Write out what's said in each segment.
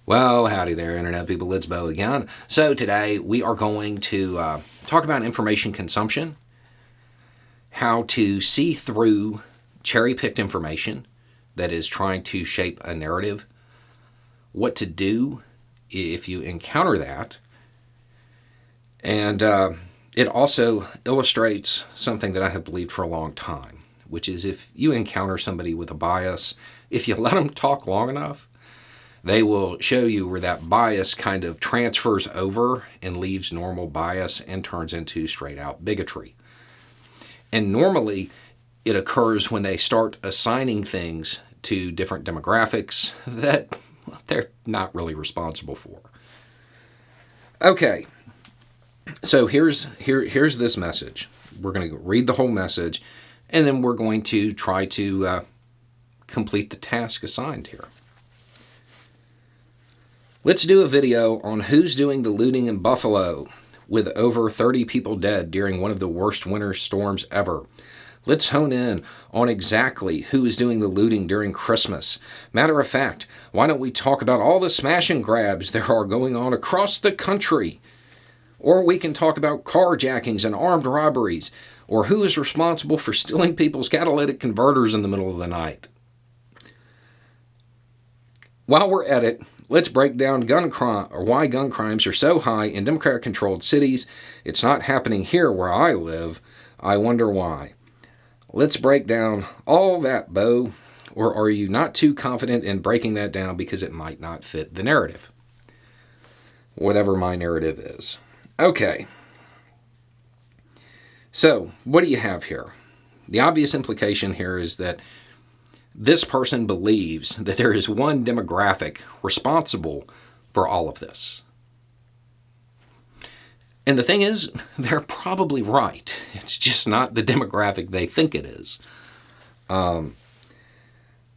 Well, howdy there, Internet people. It's Bo again. So today we are going to talk about information consumption, how to see through cherry-picked information that is trying to shape a narrative, what to do if you encounter that, and it also illustrates something that I have believed for a long time, which is if you encounter somebody with a bias, if you let them talk long enough, they will show you where that bias kind of transfers over and leaves normal bias and turns into straight out bigotry. And normally it occurs when they start assigning things to different demographics that they're not really responsible for. Okay, so here's this message. We're going to read the whole message, and then we're going to try to complete the task assigned here. Let's do a video on who's doing the looting in Buffalo, with over 30 people dead during one of the worst winter storms ever. Let's hone in on exactly who is doing the looting during Christmas. Matter of fact, why don't we talk about all the smash and grabs there are going on across the country? Or we can talk about carjackings and armed robberies, or who is responsible for stealing people's catalytic converters in the middle of the night. While we're at it, let's break down gun crime, or why gun crimes are so high in Democrat-controlled cities. It's not happening here where I live. I wonder why. Let's break down all that, Bo. Or are you not too confident in breaking that down because it might not fit the narrative? Whatever my narrative is. Okay. So, what do you have here? The obvious implication here is that this person believes that there is one demographic responsible for all of this. And the thing is, they're probably right. It's just not the demographic they think it is.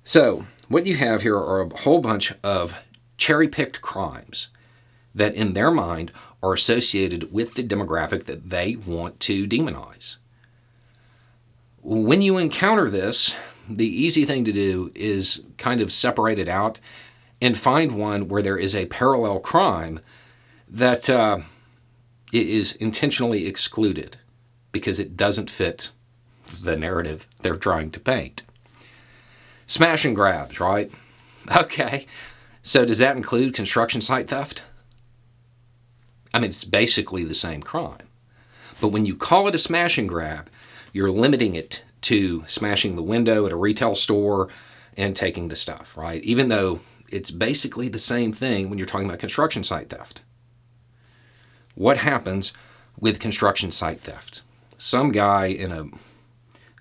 So, what you have here are a whole bunch of cherry-picked crimes that in their mind are associated with the demographic that they want to demonize. When you encounter this, the easy thing to do is kind of separate it out and find one where there is a parallel crime that is intentionally excluded because it doesn't fit the narrative they're trying to paint. Smash and grabs, right? Okay, so does that include construction site theft? I mean, it's basically the same crime. But when you call it a smash and grab, you're limiting it to smashing the window at a retail store and taking the stuff, right? Even though it's basically the same thing when you're talking about construction site theft. What happens with construction site theft? Some guy in a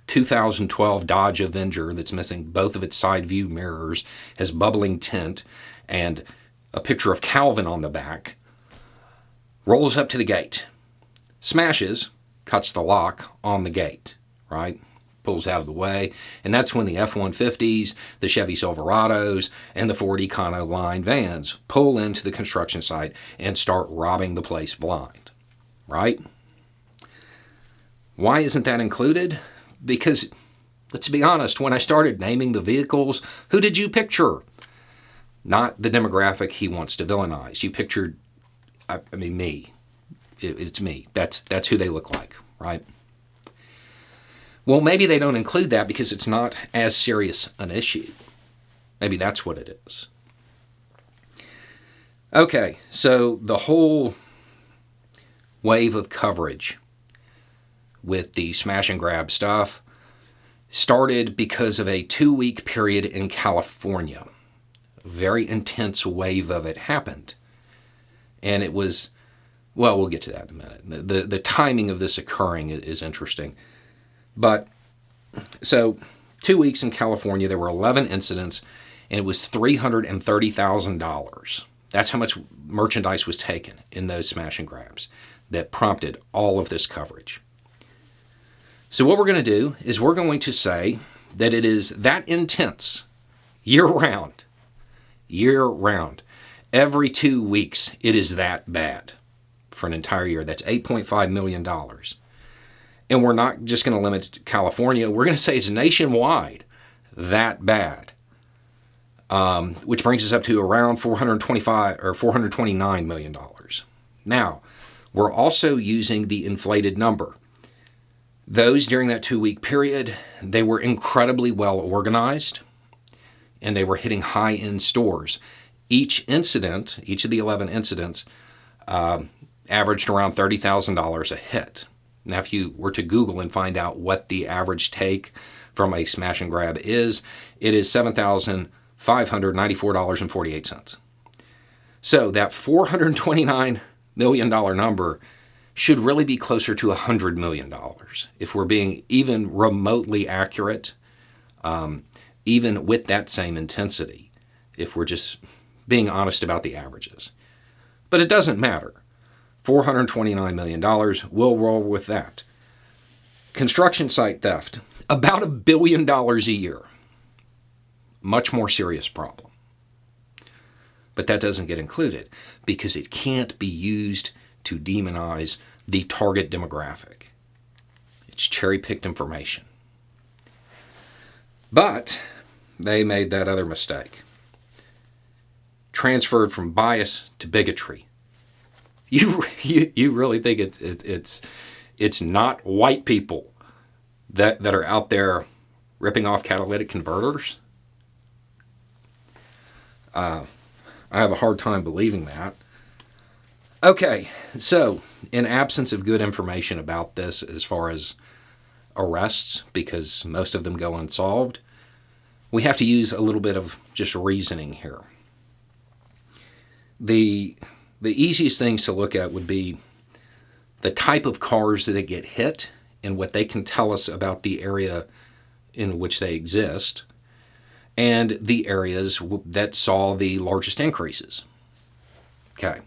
2012 Dodge Avenger that's missing both of its side view mirrors, has bubbling tint, and a picture of Calvin on the back, rolls up to the gate, smashes, cuts the lock on the gate, right? Pulls out of the way, and that's when the F-150s, the Chevy Silverados, and the Ford Econoline vans pull into the construction site and start robbing the place blind, right? Why isn't that included? Because, let's be honest, when I started naming the vehicles, who did you picture? Not the demographic he wants to villainize. You pictured, me. It's me. That's who they look like, right? Well, maybe they don't include that because it's not as serious an issue. Maybe that's what it is. Okay, so the whole wave of coverage with the smash and grab stuff started because of a 2-week period in California. A very intense wave of it happened. And it was, well, we'll get to that in a minute. The timing of this occurring is interesting. But, so, 2 weeks in California, there were 11 incidents, and it was $330,000. That's how much merchandise was taken in those smash and grabs that prompted all of this coverage. So what we're going to do is we're going to say that it is that intense year-round. Every 2 weeks, it is that bad for an entire year. That's $8.5 million. And we're not just going to limit it to California. We're going to say it's nationwide that bad. which brings us up to around $429 million. Now, we're also using the inflated number. Those during that 2-week period, they were incredibly well organized, and they were hitting high-end stores. Each of the 11 incidents, averaged around $30,000 a hit. Now, if you were to Google and find out what the average take from a smash and grab is, it is $7,594.48. So that $429 million number should really be closer to $100 million if we're being even remotely accurate, even with that same intensity, if we're just being honest about the averages. But it doesn't matter. $429 million, we'll roll with that. Construction site theft, about $1 billion a year. Much more serious problem. But that doesn't get included because it can't be used to demonize the target demographic. It's cherry-picked information. But they made that other mistake. Transferred from bias to bigotry. You really think it's not white people that are out there ripping off catalytic converters? I have a hard time believing that. Okay, so in absence of good information about this as far as arrests, because most of them go unsolved, we have to use a little bit of just reasoning here. The easiest things to look at would be the type of cars that get hit and what they can tell us about the area in which they exist, and the areas that saw the largest increases. Okay.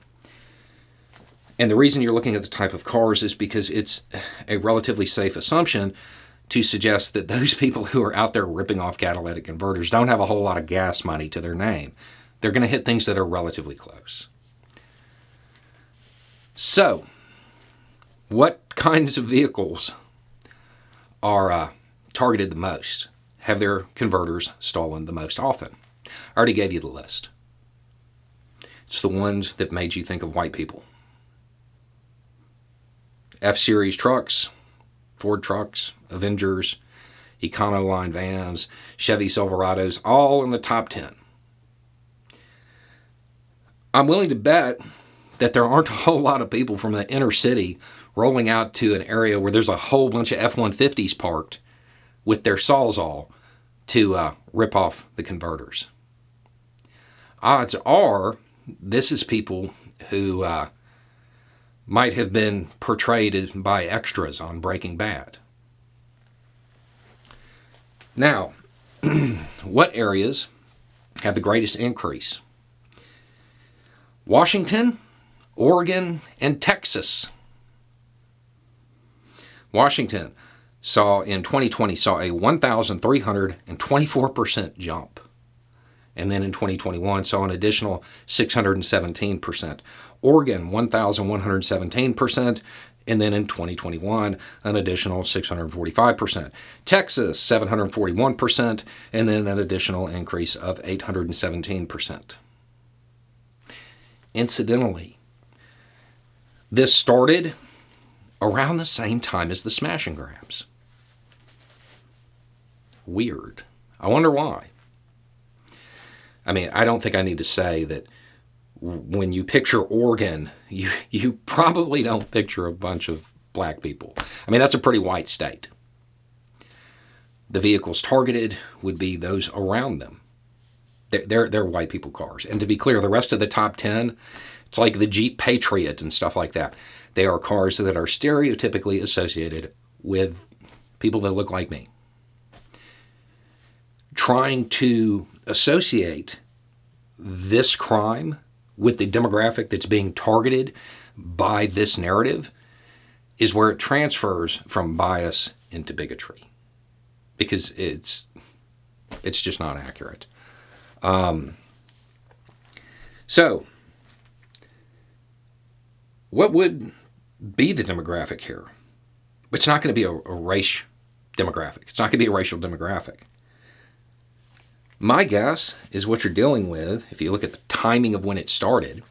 And the reason you're looking at the type of cars is because it's a relatively safe assumption to suggest that those people who are out there ripping off catalytic converters don't have a whole lot of gas money to their name. They're going to hit things that are relatively close. So, what kinds of vehicles are targeted the most? Have their converters stolen the most often? I already gave you the list. It's the ones that made you think of white people. F-Series trucks, Ford trucks, Avengers, Econoline vans, Chevy Silverados, all in the top 10. I'm willing to bet that there aren't a whole lot of people from the inner city rolling out to an area where there's a whole bunch of F-150s parked with their Sawzall to rip off the converters. Odds are this is people who might have been portrayed by extras on Breaking Bad. Now, what areas have the greatest increase? Washington, Oregon, and Texas. Washington in 2020 saw a 1,324% jump. And then in 2021 saw an additional 617%. Oregon, 1,117%. And then in 2021, an additional 645%. Texas, 741%. And then an additional increase of 817%. Incidentally, this started around the same time as the smash and grabs. Weird. I wonder why. I mean, I don't think I need to say that when you picture Oregon, you probably don't picture a bunch of black people. I mean, that's a pretty white state. The vehicles targeted would be those around them. They're white people cars. And to be clear, the rest of the top 10, it's like the Jeep Patriot and stuff like that. They are cars that are stereotypically associated with people that look like me. Trying to associate this crime with the demographic that's being targeted by this narrative is where it transfers from bias into bigotry, because it's just not accurate. So, what would be the demographic here? It's not going to be a race demographic. It's not going to be a racial demographic. My guess is what you're dealing with, if you look at the timing of when it started,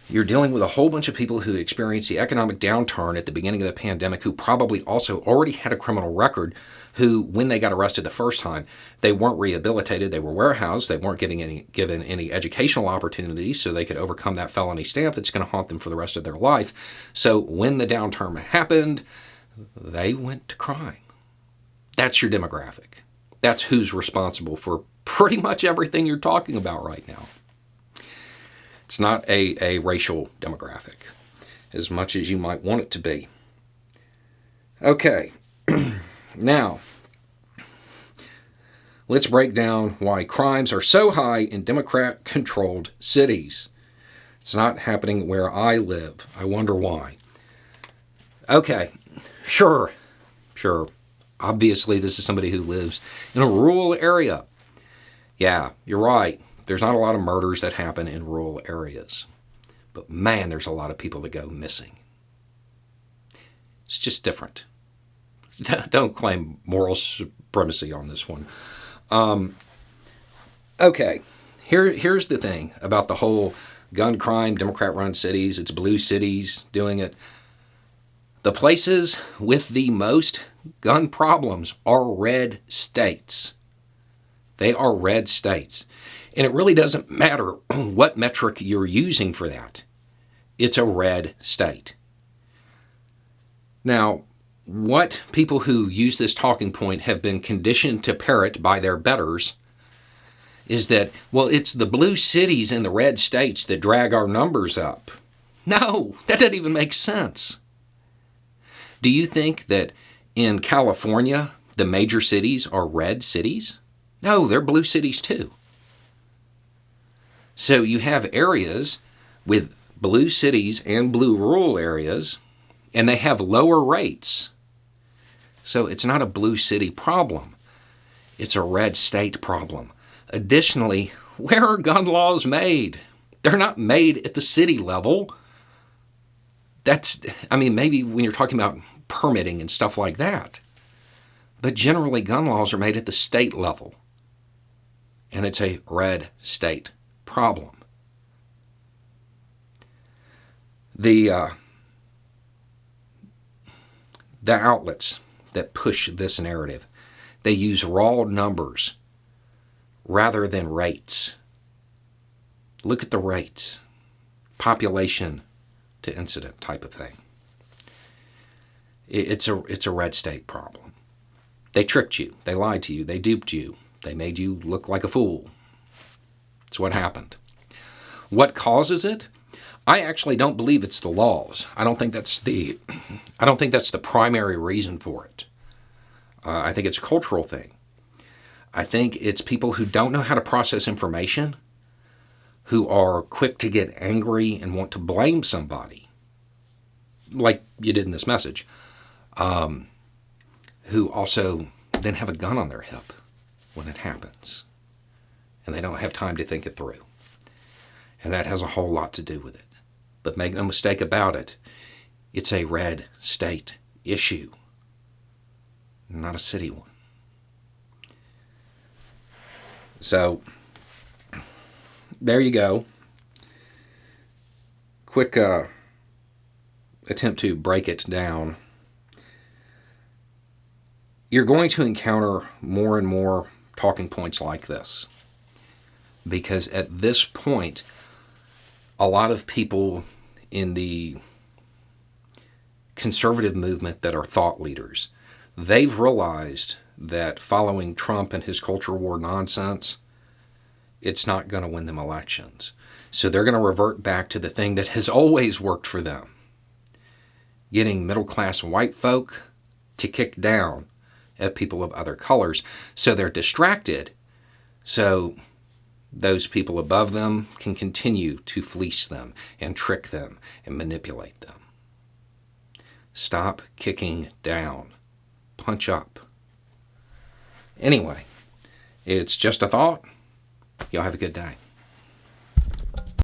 you're dealing with a whole bunch of people who experienced the economic downturn at the beginning of the pandemic, who probably also already had a criminal record, who, when they got arrested the first time, they weren't rehabilitated, they were warehoused, they weren't given any educational opportunities so they could overcome that felony stamp that's going to haunt them for the rest of their life. So when the downturn happened, they went to crime. That's your demographic. That's who's responsible for pretty much everything you're talking about right now. It's not a racial demographic, as much as you might want it to be. Okay, now, let's break down why crimes are so high in Democrat-controlled cities. It's not happening where I live. I wonder why. Okay, sure. Obviously, this is somebody who lives in a rural area. Yeah, you're right. There's not a lot of murders that happen in rural areas. But man, there's a lot of people that go missing. It's just different. Don't claim moral supremacy on this one. Okay, here's the thing about the whole gun crime, Democrat-run cities, it's blue cities doing it. The places with the most gun problems are red states. They are red states. And it really doesn't matter what metric you're using for that. It's a red state. Now, what people who use this talking point have been conditioned to parrot by their betters is that, well, it's the blue cities and the red states that drag our numbers up. No, that doesn't even make sense. Do you think that in California, the major cities are red cities? No, they're blue cities too. So you have areas with blue cities and blue rural areas, and they have lower rates. So it's not a blue city problem. It's a red state problem. Additionally, where are gun laws made? They're not made at the city level. Maybe when you're talking about permitting and stuff like that. But generally, gun laws are made at the state level. And it's a red state problem. The outlets that push this narrative, they use raw numbers rather than rates. Look at the rates. Population to incident type of thing. It's a red state problem. They tricked you. They lied to you. They duped you. They made you look like a fool. That's what happened. What causes it? I actually don't believe it's the laws. I don't think that's the primary reason for it. I think it's a cultural thing. I think it's people who don't know how to process information, who are quick to get angry and want to blame somebody, like you did in this message, who also then have a gun on their hip when it happens, and they don't have time to think it through. And that has a whole lot to do with it. But make no mistake about it, it's a red state issue, not a city one. So, there you go. Quick attempt to break it down. You're going to encounter more and more talking points like this, because at this point, a lot of people in the conservative movement that are thought leaders, they've realized that following Trump and his culture war nonsense, it's not going to win them elections. So they're going to revert back to the thing that has always worked for them, getting middle-class white folk to kick down at people of other colors. So they're distracted, so those people above them can continue to fleece them and trick them and manipulate them. Stop kicking down. Punch up. Anyway, it's just a thought. Y'all have a good day.